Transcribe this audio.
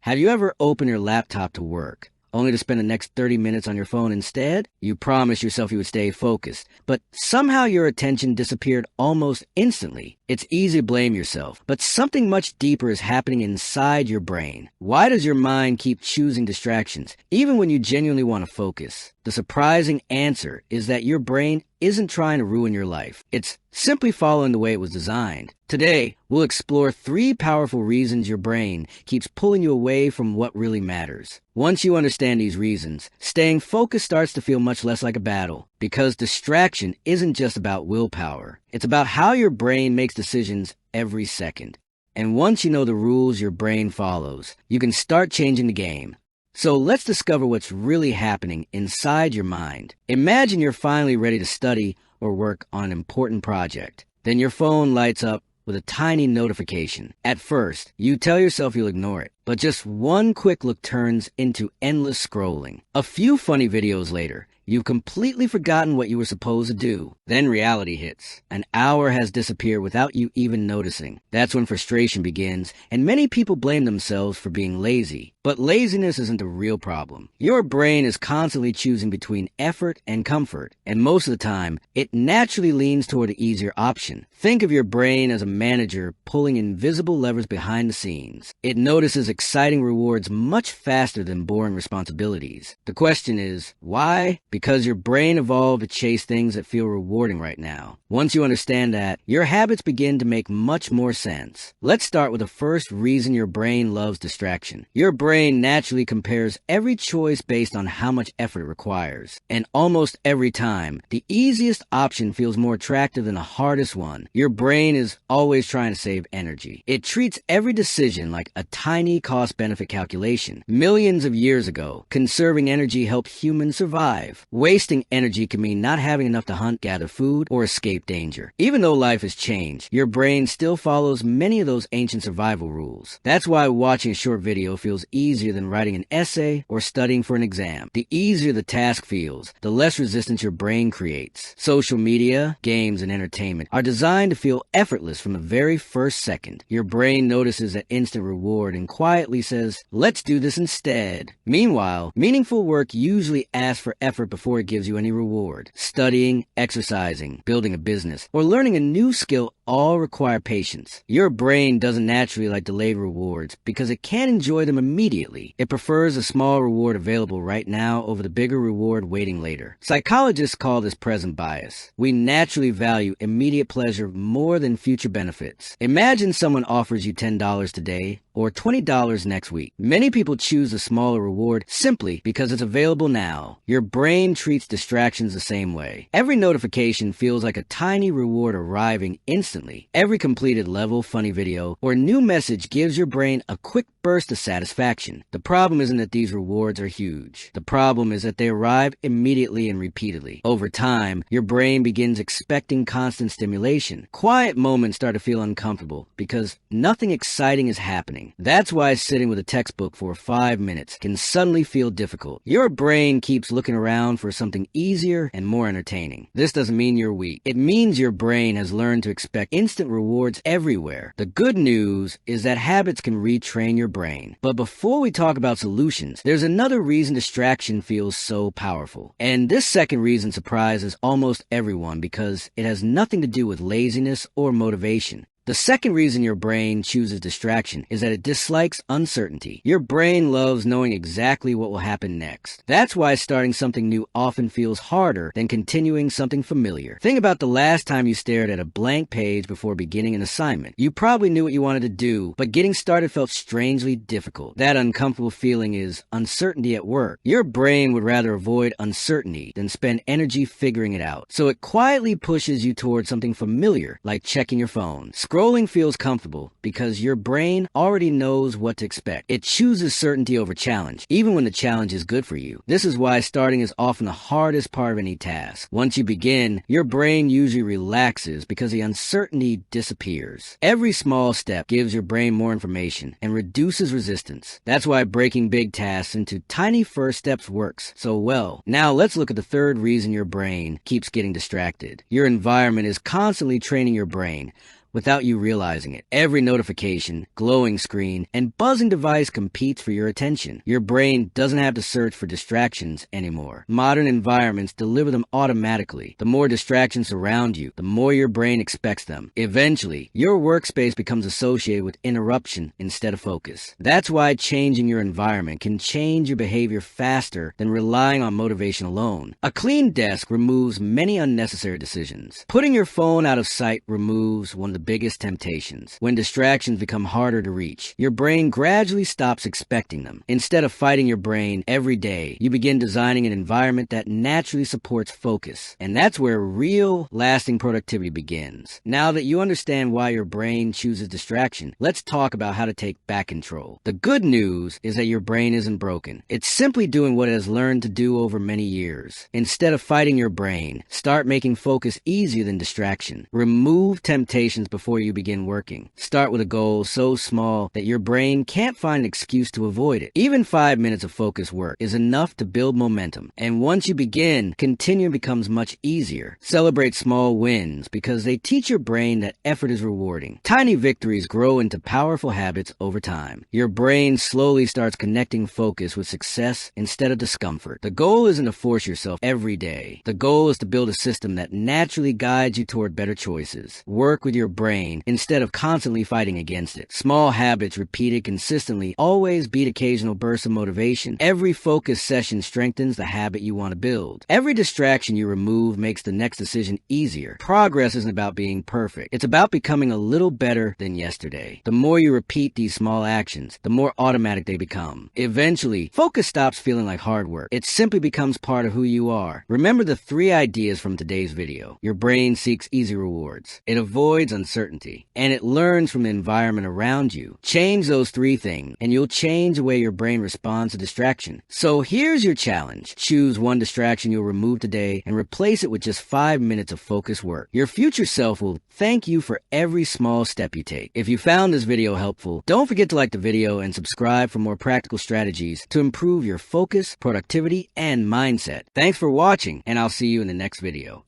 Have you ever opened your laptop to work, only to spend the next 30 minutes on your phone instead? You promised yourself you would stay focused, but somehow your attention disappeared almost instantly. It's easy to blame yourself, but something much deeper is happening inside your brain. Why does your mind keep choosing distractions, even when you genuinely want to focus? The surprising answer is that your brain isn't trying to ruin your life. It's simply following the way it was designed. Today, we'll explore 3 powerful reasons your brain keeps pulling you away from what really matters. Once you understand these reasons, staying focused starts to feel much less like a battle, because distraction isn't just about willpower. It's about how your brain makes decisions every second. And once you know the rules your brain follows, you can start changing the game. So let's discover what's really happening inside your mind. Imagine you're finally ready to study or work on an important project. Then your phone lights up with a tiny notification. At first, you tell yourself you'll ignore it, but just one quick look turns into endless scrolling. A few funny videos later, you've completely forgotten what you were supposed to do. Then reality hits. An hour has disappeared without you even noticing. That's when frustration begins, and many people blame themselves for being lazy. But laziness isn't the real problem. Your brain is constantly choosing between effort and comfort, and most of the time, it naturally leans toward the easier option. Think of your brain as a manager pulling invisible levers behind the scenes. It notices exciting rewards much faster than boring responsibilities. The question is, why? Because your brain evolved to chase things that feel rewarding right now. Once you understand that, your habits begin to make much more sense. Let's start with the first reason your brain loves distraction. Your brain naturally compares every choice based on how much effort it requires. And almost every time, the easiest option feels more attractive than the hardest one. Your brain is always trying to save energy. It treats every decision like a tiny cost-benefit calculation. Millions of years ago, conserving energy helped humans survive. Wasting energy can mean not having enough to hunt, gather food, or escape danger. Even though life has changed, your brain still follows many of those ancient survival rules. That's why watching a short video feels easier than writing an essay or studying for an exam. The easier the task feels, the less resistance your brain creates. Social media, games, and entertainment are designed to feel effortless from the very first second. Your brain notices that instant reward and quietly says, let's do this instead. Meanwhile, meaningful work usually asks for effort before it gives you any reward. Studying, exercising, building a business, or learning a new skill all require patience. Your brain doesn't naturally like delayed rewards because it can't enjoy them immediately. It prefers a small reward available right now over the bigger reward waiting later. Psychologists call this present bias. We naturally value immediate pleasure more than future benefits. Imagine someone offers you $10 today or $20 next week. Many people choose a smaller reward simply because it's available now. Your brain treats distractions the same way. Every notification feels like a tiny reward arriving instantly. Every completed level, funny video, or new message gives your brain a quick burst of satisfaction. The problem isn't that these rewards are huge. The problem is that they arrive immediately and repeatedly. Over time, your brain begins expecting constant stimulation. Quiet moments start to feel uncomfortable because nothing exciting is happening. That's why sitting with a textbook for 5 minutes can suddenly feel difficult. Your brain keeps looking around for something easier and more entertaining. This doesn't mean you're weak. It means your brain has learned to expect instant rewards everywhere. The good news is that habits can retrain your brain. But before we talk about solutions, there's another reason distraction feels so powerful. And this second reason surprises almost everyone because it has nothing to do with laziness or motivation. The second reason your brain chooses distraction is that it dislikes uncertainty. Your brain loves knowing exactly what will happen next. That's why starting something new often feels harder than continuing something familiar. Think about the last time you stared at a blank page before beginning an assignment. You probably knew what you wanted to do, but getting started felt strangely difficult. That uncomfortable feeling is uncertainty at work. Your brain would rather avoid uncertainty than spend energy figuring it out. So it quietly pushes you towards something familiar, like checking your phone. Scrolling feels comfortable because your brain already knows what to expect. It chooses certainty over challenge, even when the challenge is good for you. This is why starting is often the hardest part of any task. Once you begin, your brain usually relaxes because the uncertainty disappears. Every small step gives your brain more information and reduces resistance. That's why breaking big tasks into tiny first steps works so well. Now let's look at the third reason your brain keeps getting distracted. Your environment is constantly training your brain. without you realizing it. Every notification, glowing screen, and buzzing device competes for your attention. Your brain doesn't have to search for distractions anymore. Modern environments deliver them automatically. The more distractions surround you, the more your brain expects them. Eventually, your workspace becomes associated with interruption instead of focus. That's why changing your environment can change your behavior faster than relying on motivation alone. A clean desk removes many unnecessary decisions. Putting your phone out of sight removes one of the biggest temptations. When distractions become harder to reach, your brain gradually stops expecting them. Instead of fighting your brain every day, you begin designing an environment that naturally supports focus. And that's where real, lasting productivity begins. Now that you understand why your brain chooses distraction, let's talk about how to take back control. The good news is that your brain isn't broken. It's simply doing what it has learned to do over many years. Instead of fighting your brain, start making focus easier than distraction. Remove temptations before you begin working. Start with a goal so small that your brain can't find an excuse to avoid it. Even 5 minutes of focused work is enough to build momentum. And once you begin, continuing becomes much easier. Celebrate small wins because they teach your brain that effort is rewarding. Tiny victories grow into powerful habits over time. Your brain slowly starts connecting focus with success instead of discomfort. The goal isn't to force yourself every day. The goal is to build a system that naturally guides you toward better choices. Work with your brain instead of constantly fighting against it. Small habits repeated consistently always beat occasional bursts of motivation. Every focus session strengthens the habit you want to build. Every distraction you remove makes the next decision easier. Progress isn't about being perfect. It's about becoming a little better than yesterday. The more you repeat these small actions, the more automatic they become. Eventually, focus stops feeling like hard work. It simply becomes part of who you are. Remember the 3 ideas from today's video. Your brain seeks easy rewards. It avoids uncertainty. And it learns from the environment around you. Change those 3 things, and you'll change the way your brain responds to distraction. So here's your challenge. Choose one distraction you'll remove today and replace it with just 5 minutes of focused work. Your future self will thank you for every small step you take. If you found this video helpful, don't forget to like the video and subscribe for more practical strategies to improve your focus, productivity, and mindset. Thanks for watching, and I'll see you in the next video.